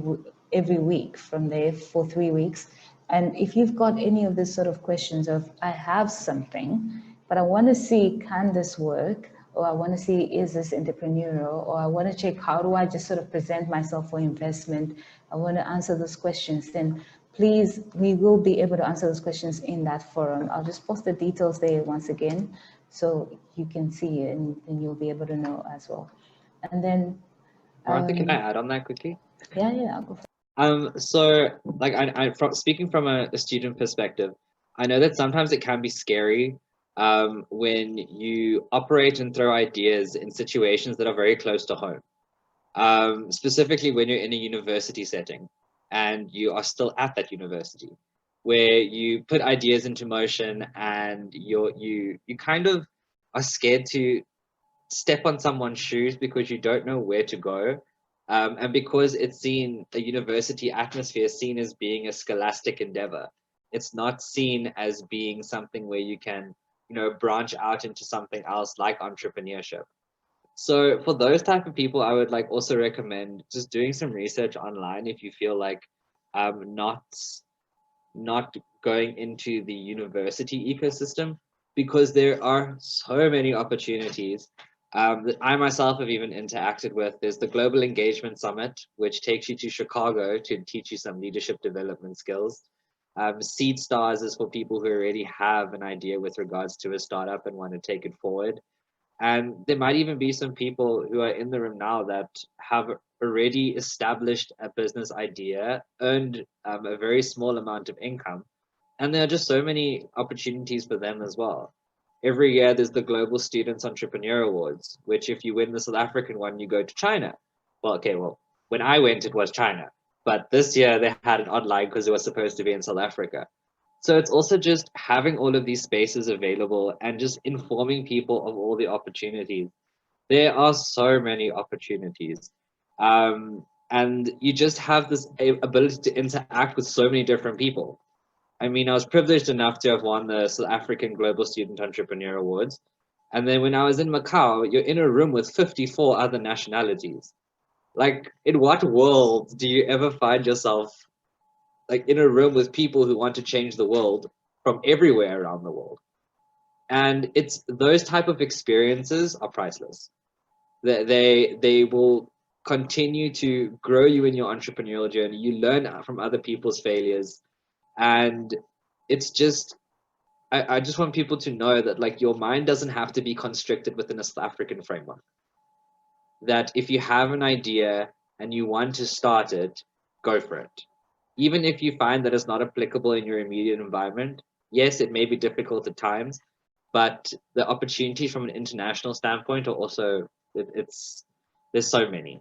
week from there for 3 weeks. And if you've got any of this sort of questions of, I have something, but I want to see, can this work? Or I want to see, is this entrepreneurial? Or I want to check, how do I just sort of present myself for investment? I want to answer those questions. Then please, we will be able to answer those questions in that forum. I'll just post the details there once again, so you can see it and you'll be able to know as well. And then, Martha, can I add on that quickly? Yeah, I'll go for it. So like speaking from a student perspective, I know that sometimes it can be scary when you operate and throw ideas in situations that are very close to home, specifically when you're in a university setting and you are still at that university, where you put ideas into motion and you kind of are scared to step on someone's shoes because you don't know where to go. And because it's seen, the university atmosphere is seen as being a scholastic endeavor. It's not seen as being something where you can, branch out into something else like entrepreneurship. So for those type of people, I would like also recommend just doing some research online if you feel like not going into the university ecosystem, because there are so many opportunities that I myself have even interacted with. There's the Global Engagement Summit, which takes you to Chicago to teach you some leadership development skills. Seed Stars is for people who already have an idea with regards to a startup and want to take it forward. And there might even be some people who are in the room now that have already established a business idea, earned a very small amount of income. And there are just so many opportunities for them as well. Every year there's the Global Students Entrepreneur Awards, which if you win the South African one, you go to China. Well, when I went, it was China. But this year they had it online because it was supposed to be in South Africa. So it's also just having all of these spaces available and just informing people of all the opportunities. There are so many opportunities. And you just have this ability to interact with so many different people. I mean, I was privileged enough to have won the South African Global Student Entrepreneur Awards. And then when I was in Macau, you're in a room with 54 other nationalities. Like, in what world do you ever find yourself like in a room with people who want to change the world from everywhere around the world? And it's those type of experiences are priceless. They will continue to grow you in your entrepreneurial journey. You learn from other people's failures. And it's just, I just want people to know that like your mind doesn't have to be constricted within a South African framework. That if you have an idea and you want to start it, go for it. Even if you find that it's not applicable in your immediate environment, yes, it may be difficult at times, but the opportunities from an international standpoint are also, there's so many.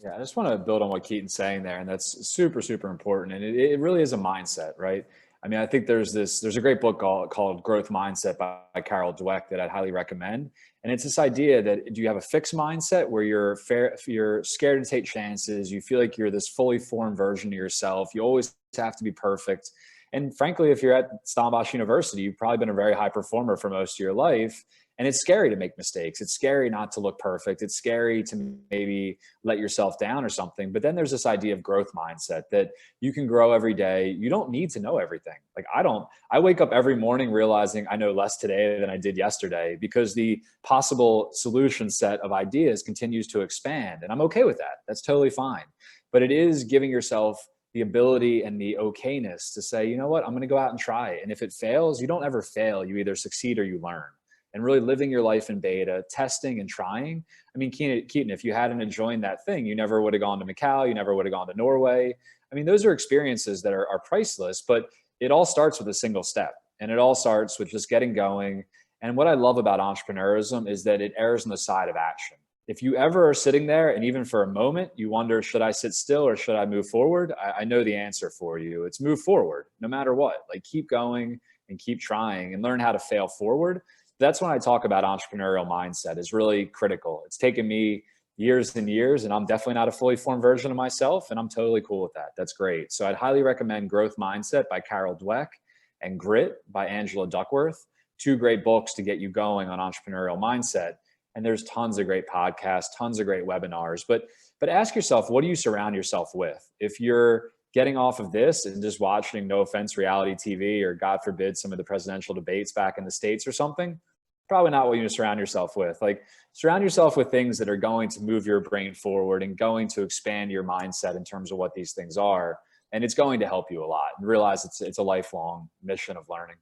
Yeah, I just want to build on what Keaton's saying there, and that's super, super important. And it really is a mindset, right? I mean, I think there's a great book called Growth Mindset by Carol Dweck that I'd highly recommend. And it's this idea that, do you have a fixed mindset where you're scared to take chances? You feel like you're this fully formed version of yourself. You always have to be perfect. And frankly, if you're at Stellenbosch University, you've probably been a very high performer for most of your life. And it's scary to make mistakes. It's scary not to look perfect. It's scary to maybe let yourself down or something. But then there's this idea of growth mindset that you can grow every day. You don't need to know everything. Like I wake up every morning realizing I know less today than I did yesterday, because the possible solution set of ideas continues to expand. And I'm okay with that. That's totally fine. But it is giving yourself the ability and the okayness to say, you know what, I'm going to go out and try it. And if it fails, you don't ever fail. You either succeed or you learn. And really living your life in beta, testing and trying. I mean, Keaton, if you hadn't joined that thing, you never would have gone to Macau, you never would have gone to Norway. I mean, those are experiences that are priceless, but it all starts with a single step. And it all starts with just getting going. And what I love about entrepreneurism is that it errs on the side of action. If you ever are sitting there and even for a moment, you wonder, should I sit still or should I move forward? I know the answer for you. It's move forward, no matter what. Like, keep going and keep trying and learn how to fail forward. That's when I talk about entrepreneurial mindset is really critical. It's taken me years and years, and I'm definitely not a fully formed version of myself, and I'm totally cool with that. That's great. So I'd highly recommend Growth Mindset by Carol Dweck. and Grit by Angela Duckworth. Two great books to get you going on entrepreneurial mindset. And there's tons of great podcasts, tons of great webinars. But ask yourself, what do you surround yourself with? If you're getting off of this and just watching, no offense, reality TV, or God forbid, some of the presidential debates back in the States or something, probably not what you surround yourself with. Like, surround yourself with things that are going to move your brain forward and going to expand your mindset in terms of what these things are. And it's going to help you a lot. And realize it's a lifelong mission of learning.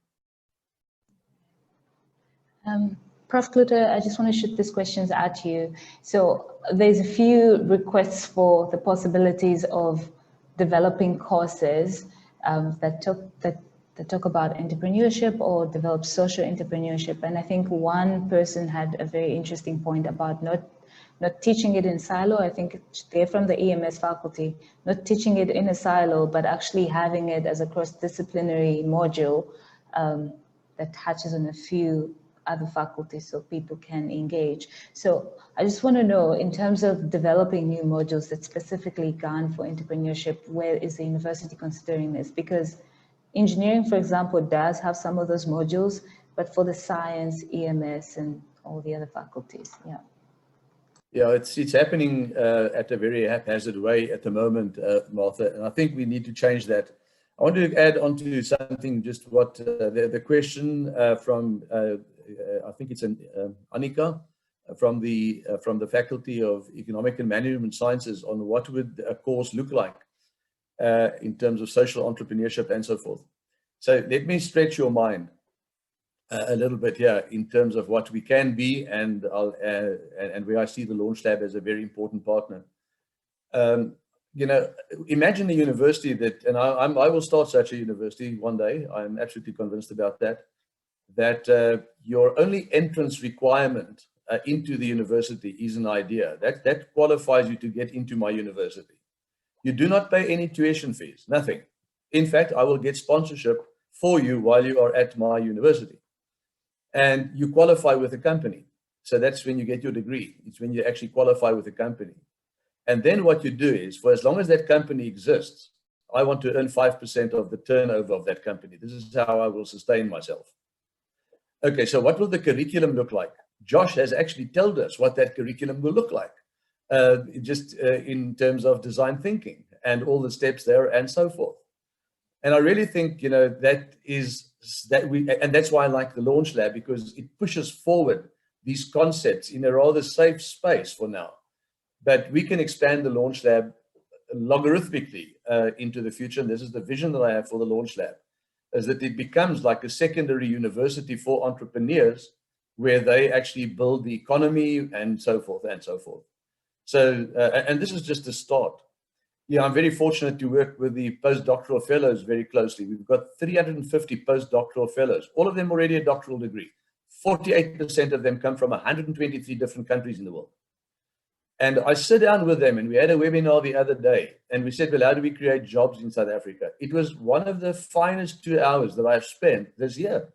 Prof. Cloete, I just want to shoot these questions at you. So there's a few requests for the possibilities of developing courses that talk about entrepreneurship or develop social entrepreneurship. And I think one person had a very interesting point about not teaching it in silo. I think they're from the EMS faculty, not teaching it in a silo, but actually having it as a cross-disciplinary module that touches on a few other faculties so people can engage. So I just want to know, in terms of developing new modules that's specifically gone for entrepreneurship, where is the university considering this? Because engineering, for example, does have some of those modules, but for the science, EMS, and all the other faculties, yeah. Yeah, it's happening at a very haphazard way at the moment, Martha, and I think we need to change that. I want to add on to something, just what the question from, I think it's Annika, from the Faculty of Economic and Management Sciences, on what would a course look like in terms of social entrepreneurship and so forth. So let me stretch your mind a little bit here in terms of what we can be, and where I see the LaunchLab as a very important partner. You know, imagine a university that, and I will start such a university one day. I'm absolutely convinced about that. That your only entrance requirement into the university is an idea. That qualifies you to get into my university. You do not pay any tuition fees, nothing. In fact, I will get sponsorship for you while you are at my university. And you qualify with a company. So that's when you get your degree. It's when you actually qualify with a company. And then what you do is, for as long as that company exists, I want to earn 5% of the turnover of that company. This is how I will sustain myself. Okay, so what will the curriculum look like? Josh has actually told us what that curriculum will look like, in terms of design thinking and all the steps there and so forth. And I really think, you know, and that's why I like the LaunchLab, because it pushes forward these concepts in a rather safe space for now. But we can expand the LaunchLab logarithmically into the future. And this is the vision that I have for the LaunchLab, is that it becomes like a secondary university for entrepreneurs, where they actually build the economy and so forth and so forth. So, and this is just a start. Yeah, I'm very fortunate to work with the postdoctoral fellows very closely. We've got 350 postdoctoral fellows, all of them already a doctoral degree. 48% of them come from 123 different countries in the world. And I sit down with them, and we had a webinar the other day, and we said, well, how do we create jobs in South Africa? It was one of the finest 2 hours that I've spent this year.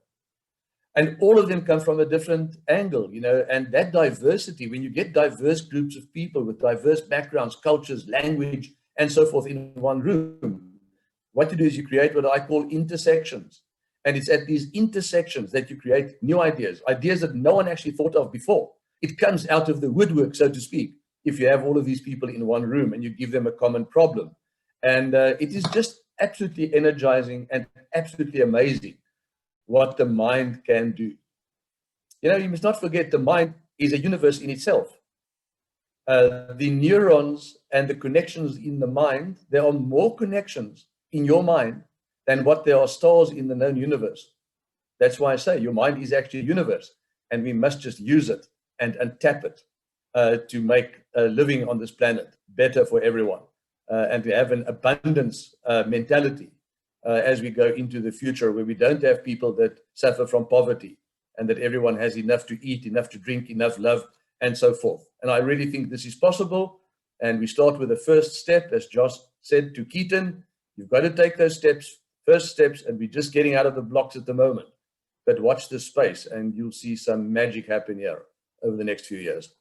And all of them come from a different angle, you know, and that diversity, when you get diverse groups of people with diverse backgrounds, cultures, language, and so forth in one room, what you do is you create what I call intersections. And it's at these intersections that you create new ideas that no one actually thought of before. It comes out of the woodwork, so to speak, if you have all of these people in one room and you give them a common problem. And it is just absolutely energizing and absolutely amazing what the mind can do. You know, you must not forget, the mind is a universe in itself. The neurons and the connections in the mind, there are more connections in your mind than what there are stars in the known universe. That's why I say your mind is actually a universe, and we must just use it and tap it to make living on this planet better for everyone, and to have an abundance mentality as we go into the future, where we don't have people that suffer from poverty, and that everyone has enough to eat, enough to drink, enough love, and so forth. And I really think this is possible. And we start with the first step, as Josh said to Keaton, you've got to take those steps, first steps, and we're just getting out of the blocks at the moment. But watch this space, and you'll see some magic happen here over the next few years.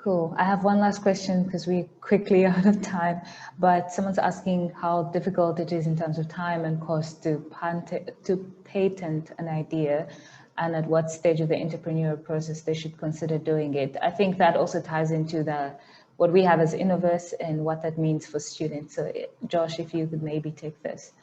Cool. I have one last question because we're quickly out of time, but someone's asking how difficult it is in terms of time and cost to patent an idea, and at what stage of the entrepreneurial process they should consider doing it. I think that also ties into what we have as Interverse and what that means for students. So Josh, if you could maybe take this.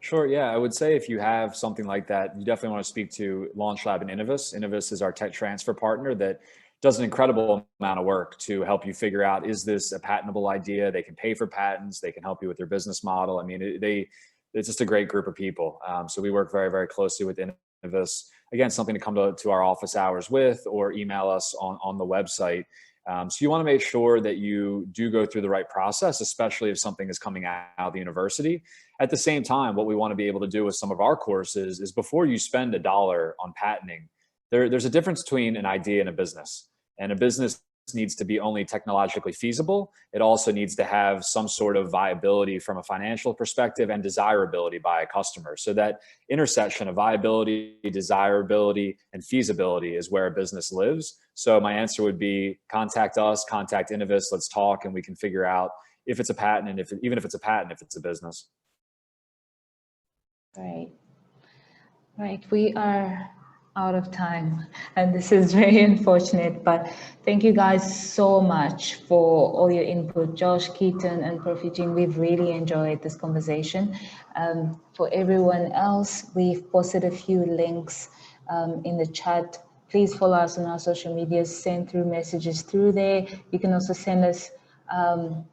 Sure, yeah, I would say if you have something like that, you definitely want to speak to LaunchLab and Innovis. Innovis is our tech transfer partner that does an incredible amount of work to help you figure out, is this a patentable idea? They can pay for patents, they can help you with your business model. I mean, it's just a great group of people. So we work very, very closely with Innovis. Again, something to come to our office hours with, or email us on the website. So you want to make sure that you do go through the right process, especially if something is coming out of the university. At the same time, what we want to be able to do with some of our courses is, before you spend $1 on patenting, there's a difference between an idea and a business. And a business needs to be only technologically feasible. It also needs to have some sort of viability from a financial perspective and desirability by a customer. So that intersection of viability, desirability, and feasibility is where a business lives. So my answer would be, contact us, contact Innovis, let's talk, and we can figure out if it's a patent, and even if it's a patent, if it's a business. Right. Right. We are out of time, and this is very unfortunate, but thank you guys so much for all your input. Josh, Keaton, and Prof. Eugene, we've really enjoyed this conversation. For everyone else, we've posted a few links in the chat. Please follow us on our social medias, send through messages through there. You can also send us an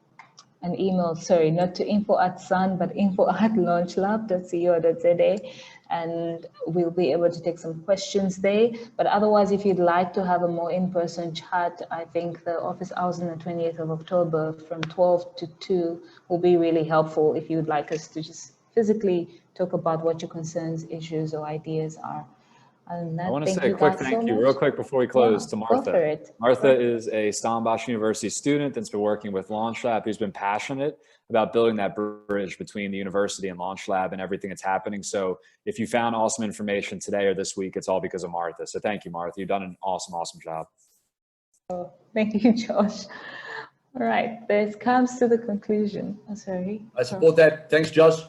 email, sorry, not to info@sun, but info@launchlab.co.za, and we'll be able to take some questions there. But otherwise, if you'd like to have a more in-person chat, I think the office hours on the 20th of October from 12 to 2 will be really helpful if you'd like us to just physically talk about what your concerns, issues, or ideas are. I want to say a quick thank you real quick before we close to Martha. Go for it. Martha is a Stellenbosch University student that's been working with LaunchLab, who's been passionate about building that bridge between the university and LaunchLab and everything that's happening. So if you found awesome information today or this week, it's all because of Martha. So thank you, Martha. You've done an awesome, awesome job. Oh, thank you, Josh. All right, this comes to the conclusion. Oh, sorry. I support that. Thanks, Josh.